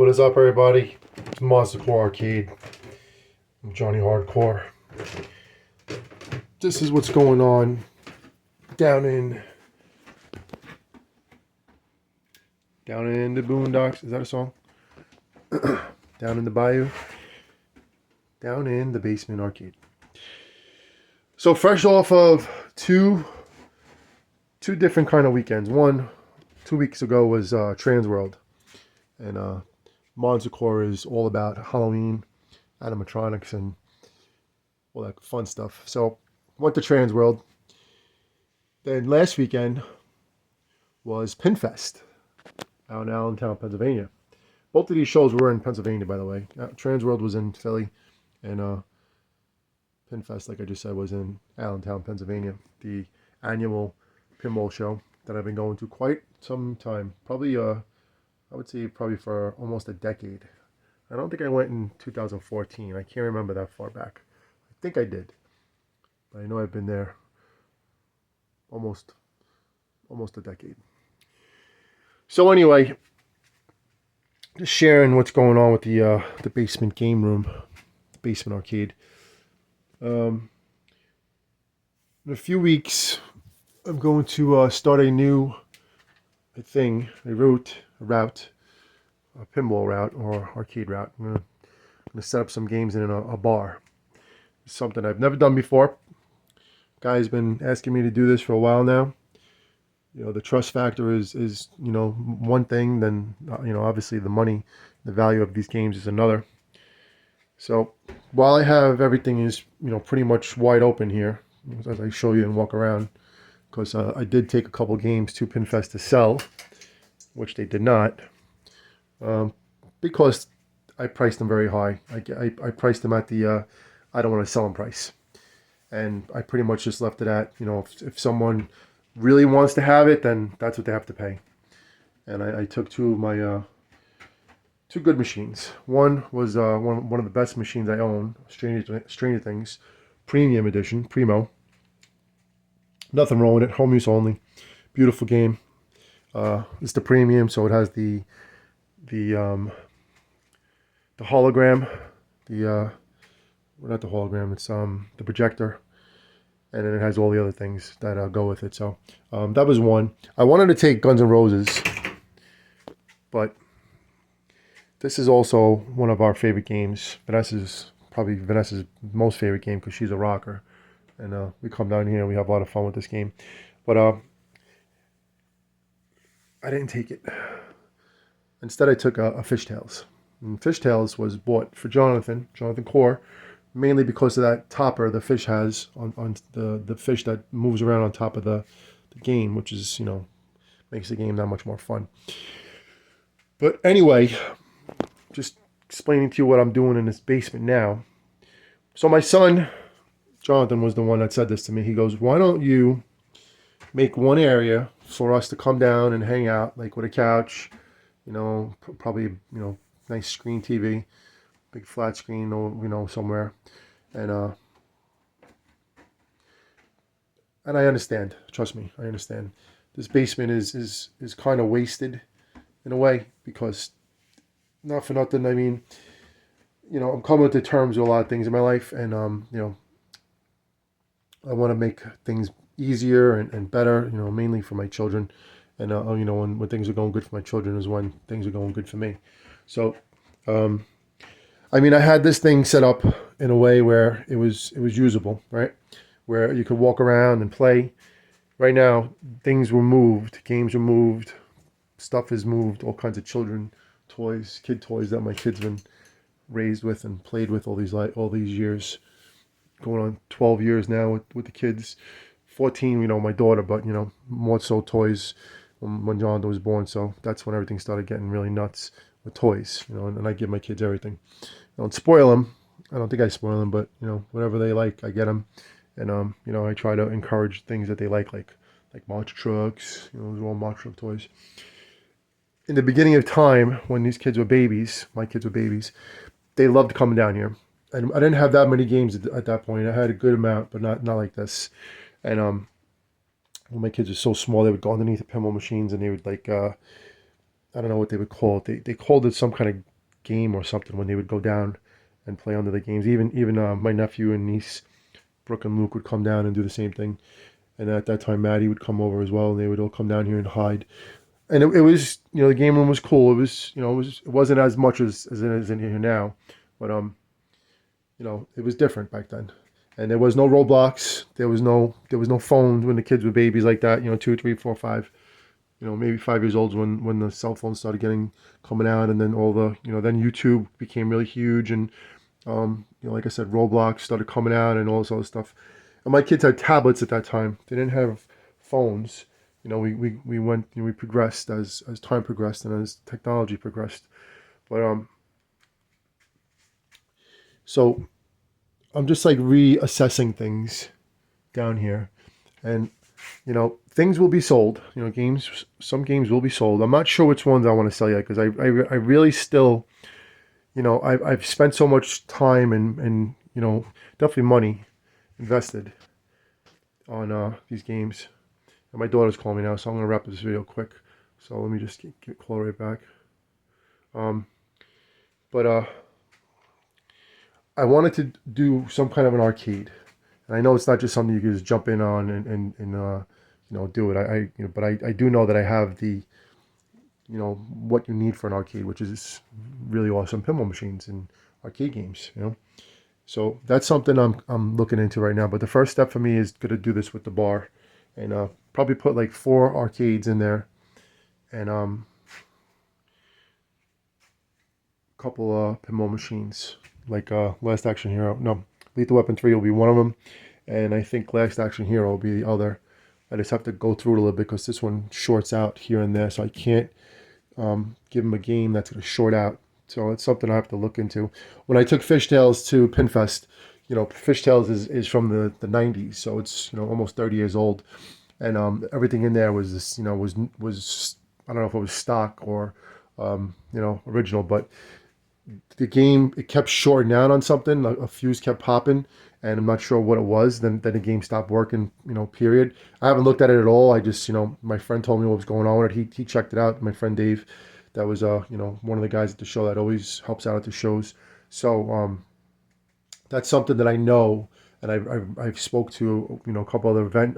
What is up, everybody? It's Monster Core Arcade. I'm Johnny Hardcore. This is what's going on down in the boondocks. Is that a song? Down in the bayou. Down in the basement arcade. So fresh off of two different kind of weekends. One, 2 weeks ago was Trans World, and Monster Core is all about Halloween, animatronics, and all that fun stuff. So went to Trans World. Then last weekend was Pinfest out in Allentown, Pennsylvania. Both of these shows were in Pennsylvania, by the way. Trans World was in Philly, and Pinfest, like I just said, was in Allentown, Pennsylvania. The annual pinball show that I've been going to quite some time. Probably, I would say probably for almost a decade. I don't think I went in 2014. I can't remember that far back. I think I did. But I know I've been there almost a decade. So anyway, just sharing what's going on with the basement game room, the basement arcade. In a few weeks, I'm going to start a new route, a pinball route or arcade route. I'm gonna set up some games in a bar. It's something I've never done before. Guy's been asking me to do this for a while now. You know, the trust factor is one thing. Then obviously the money, the value of these games is another. So while I have everything is pretty much wide open here, as I show you and walk around, because I did take a couple games to Pinfest to sell, which they did not, because I priced them very high. I priced them at the I don't want to sell them price, and I pretty much just left it at if someone really wants to have it, then that's what they have to pay. And I took two of my two good machines. One was one of the best machines I own, Stranger Things Premium Edition, Primo. Nothing wrong with it, home use only. Beautiful game. It's the premium, so it has the hologram, not the hologram, it's the projector, and then it has all the other things that go with it. So that was one. I wanted to take Guns N' Roses, but this is also one of our favorite games. Probably Vanessa's most favorite game because she's a rocker. And we come down here and we have a lot of fun with this game. But I didn't take it. Instead, I took a Fishtails. And Fishtails was bought for Jonathan Core, mainly because of that topper the fish has on the fish that moves around on top of the game, which is, makes the game that much more fun. But anyway, just explaining to you what I'm doing in this basement now. So my son Jonathan was the one that said this to me. He goes, why don't you make one area for us to come down and hang out, like with a couch, probably, nice screen TV, big flat screen, somewhere. And I understand. Trust me, I understand. This basement is kind of wasted in a way because, not for nothing, I mean, I'm coming to terms with a lot of things in my life, and I want to make things easier and better, mainly for my children. And, when things are going good for my children is when things are going good for me. So, I had this thing set up in a way where it was usable, right? Where you could walk around and play. Right now, things were moved, games were moved, stuff is moved, all kinds of kid toys that my kids been raised with and played with all these years. Going on 12 years now with the kids. 14, my daughter, but, more so toys when John was born. So that's when everything started getting really nuts with toys, and I give my kids everything. I don't spoil them. I don't think I spoil them, but, whatever they like, I get them. And, I try to encourage things that they like monster trucks, those are all monster truck toys. In the beginning of time, when these kids were babies, my kids were babies, they loved coming down here. And I didn't have that many games at that point. I had a good amount, but not like this. And when my kids were so small, they would go underneath the pinball machines and they would I don't know what they would call it. They called it some kind of game or something when they would go down and play under the games. Even my nephew and niece, Brooke and Luke, would come down and do the same thing. And at that time, Maddie would come over as well, and they would all come down here and hide. And it was, the game room was cool. It was, it wasn't as much as it is in here now, but it was different back then. And there was no Roblox. There was no phones when the kids were babies like that. 2, 3, 4, 5. Maybe 5 years old when the cell phones started coming out, and then all the then YouTube became really huge, and like I said, Roblox started coming out and all this other stuff. And my kids had tablets at that time. They didn't have phones. We went, we progressed as time progressed and as technology progressed. But so I'm just like reassessing things down here, and things will be sold. Some games will be sold. I'm not sure which ones I want to sell yet, because I really still, I've spent so much time and definitely money invested on these games. And my daughter's calling me now, so I'm gonna wrap this video quick. So let me just get Chloe right back. Um, but I wanted to do some kind of an arcade, and I know it's not just something you can just jump in on and do it. But I do know that I have the what you need for an arcade, which is really awesome pinball machines and arcade games. So that's something I'm looking into right now. But the first step for me is gonna do this with the bar, and probably put like 4 arcades in there, and a couple pinball machines like Last Action Hero. No, Lethal Weapon 3 will be one of them, and I think Last Action Hero will be the other. I just have to go through it a little bit because this one shorts out here and there, so I can't give them a game that's going to short out. So it's something I have to look into. When I took Fishtails to Pinfest, Fishtails is from the 90s, so it's almost 30 years old, and everything in there was this, was I don't know if it was stock or original, but the game, it kept shorting out on something. A fuse kept popping, and I'm not sure what it was. Then the game stopped working. Period. I haven't looked at it at all. I just my friend told me what was going on with it. He checked it out. My friend Dave, that was one of the guys at the show that always helps out at the shows. So that's something that I know, and I've spoke to a couple other event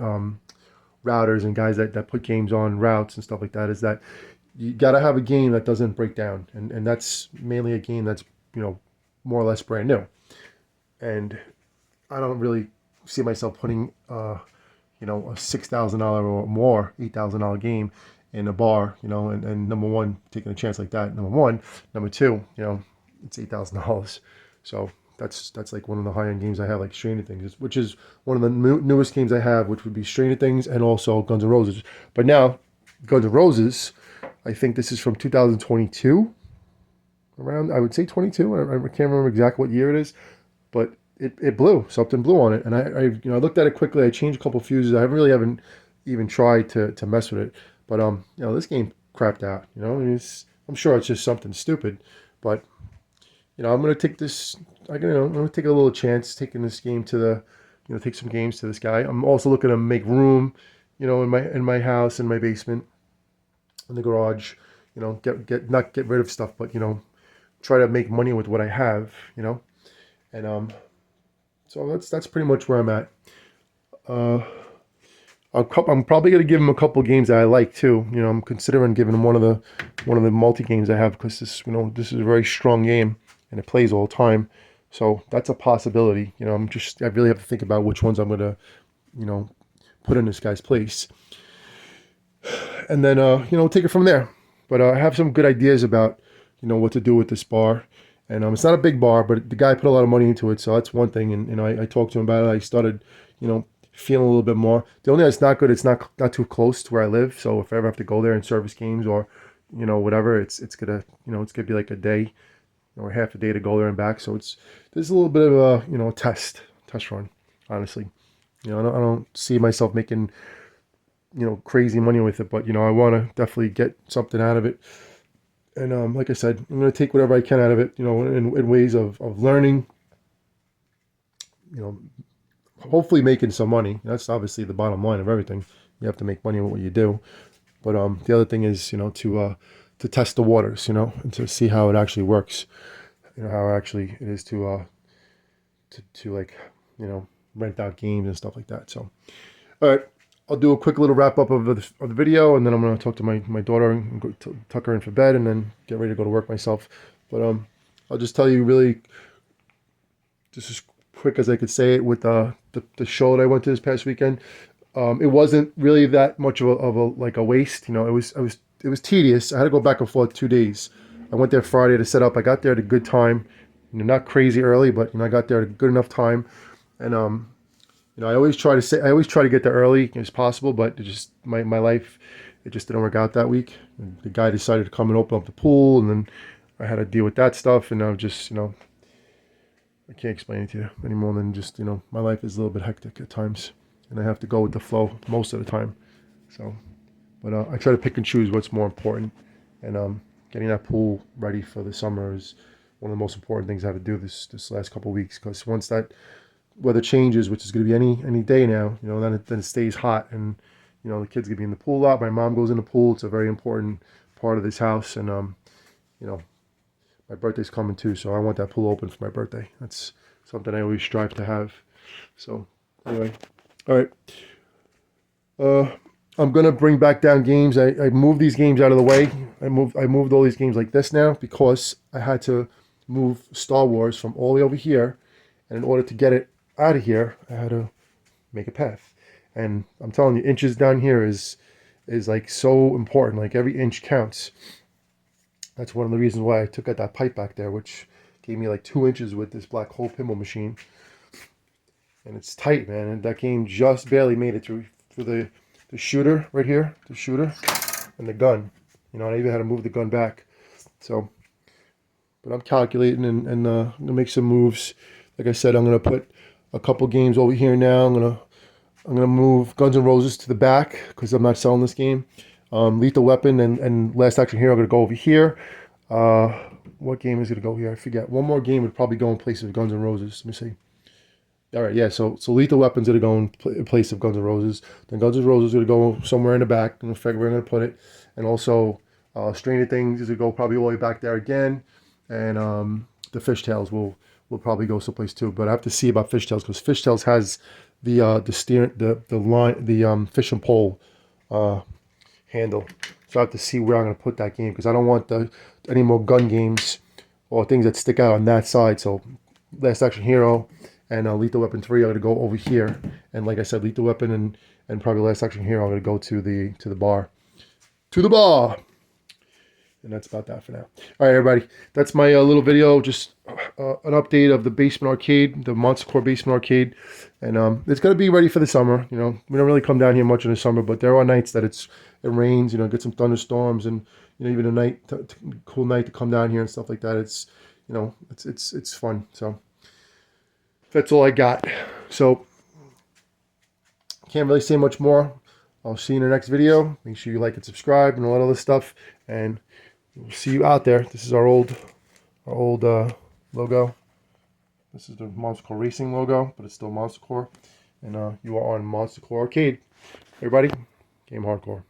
routers and guys that put games on routes and stuff like that. Is that you got to have a game that doesn't break down, and that's mainly a game that's more or less brand new. And I don't really see myself putting a $6,000 or more, $8,000 game in a bar, and number one, taking a chance like that. Number one, number two, it's $8,000. So that's like one of the high end games I have, like Stranger Things, which is one of the newest games I have, which would be Stranger Things and also Guns N' Roses. But now, Guns N' Roses, I think this is from 2022, around, I would say 22. I can't remember exactly what year it is, but it blew. Something blew on it, and I looked at it quickly. I changed a couple fuses. I haven't even tried to mess with it, but this game crapped out. I'm sure it's just something stupid, but I'm gonna take this. I'm gonna take a little chance taking this game to the take some games to this guy. I'm also looking to make room, in my house, in my basement, in the garage. Not get rid of stuff, but try to make money with what I have. And so that's pretty much where I'm at. I'm probably gonna give him a couple games that I like too. I'm considering giving him one of the multi games I have, because this is a very strong game and it plays all the time. So that's a possibility. I really have to think about which ones I'm gonna put in this guy's place, and then take it from there. But I have some good ideas about what to do with this bar. And it's not a big bar, but the guy put a lot of money into it, so that's one thing. And I talked to him about it. I started feeling a little bit more. The only thing that's not good, it's not too close to where I live. So if I ever have to go there and service games or whatever, it's gonna it's gonna be like a day or half a day to go there and back. So there's a little bit of a test run, honestly. I don't see myself making crazy money with it, but I want to definitely get something out of it. And like I said, I'm going to take whatever I can out of it, in ways of learning, hopefully making some money. That's obviously the bottom line of everything. You have to make money with what you do. But the other thing is, to to test the waters, you know, and to see how it actually works. You know, how actually it is to like, you know, rent out games and stuff like that. So, all right, I'll do a quick little wrap up of the video, and then I'm gonna talk to my daughter and go tuck her in for bed, and then get ready to go to work myself. But I'll just tell you really, just as quick as I could say it, with the show that I went to this past weekend. It wasn't really that much of a like a waste, you know. It was tedious. I had to go back and forth 2 days. I went there Friday to set up. I got there at a good time, you know, not crazy early, but you know, I got there at a good enough time. And you know, I always try to get there early as possible, but it just my life, it just didn't work out that week. And the guy decided to come and open up the pool, and then I had to deal with that stuff. And I was just, you know, I can't explain it to you any more than just, you know, my life is a little bit hectic at times, and I have to go with the flow most of the time. So, but I try to pick and choose what's more important, and getting that pool ready for the summer is one of the most important things I have to do this last couple of weeks, because once that weather changes, which is going to be any day now, you know, then it stays hot, and you know, the kids gonna be in the pool a lot. My mom goes in the pool. It's a very important part of this house, and you know, my birthday's coming too, so I want that pool open for my birthday. That's something I always strive to have. So anyway, all right. I'm gonna bring back down games. I moved these games out of the way. I moved all these games like this now, because I had to move Star Wars from all the way over here, and in order to get it out of here, I had to make a path. And I'm telling you, inches down here is like so important. Like every inch counts. That's one of the reasons why I took out that pipe back there, which gave me like 2 inches with this black hole pinball machine. And it's tight, man. And that game just barely made it through the shooter right here, the shooter, and the gun. You know, I even had to move the gun back. So, but I'm calculating, and I'm gonna make some moves. Like I said, I'm gonna put a couple games over here now. I'm gonna move Guns N' Roses to the back, because I'm not selling this game. Lethal Weapon and Last Action Hero are gonna go over here. What game is gonna go here? I forget. One more game would probably go in place of Guns N' Roses. Let me see. All right, yeah. So Lethal Weapon's gonna go in place of Guns N' Roses. Then Guns N' Roses is gonna go somewhere in the back. I'm gonna figure where I'm gonna put it. And also, Stranger Things is gonna go probably all the way back there again. And the Fishtails will probably go someplace too. But I have to see about Fishtails, because Fishtails has the line, the fish and pole handle. So I have to see where I'm gonna put that game, because I don't want any more gun games or things that stick out on that side. So Last Action Hero and Lethal Weapon 3 are going to go over here. And like I said, Lethal Weapon and probably Last Action Hero are going to go to the bar. To the bar! And that's about that for now. All right, everybody. That's my little video. Just an update of the basement arcade, the Monster Core basement arcade. And it's going to be ready for the summer. You know, we don't really come down here much in the summer, but there are nights that it rains, you know, get some thunderstorms, and, you know, even a night, cool night to come down here and stuff like that. It's, you know, it's fun. So that's all I got. So can't really say much more. I'll see you in the next video. Make sure you like and subscribe and all that other stuff. And we'll see you out there. This is our old logo. This is the Monster Core Racing logo, but it's still Monster Core. And you are on Monster Core Arcade. Everybody, game hardcore.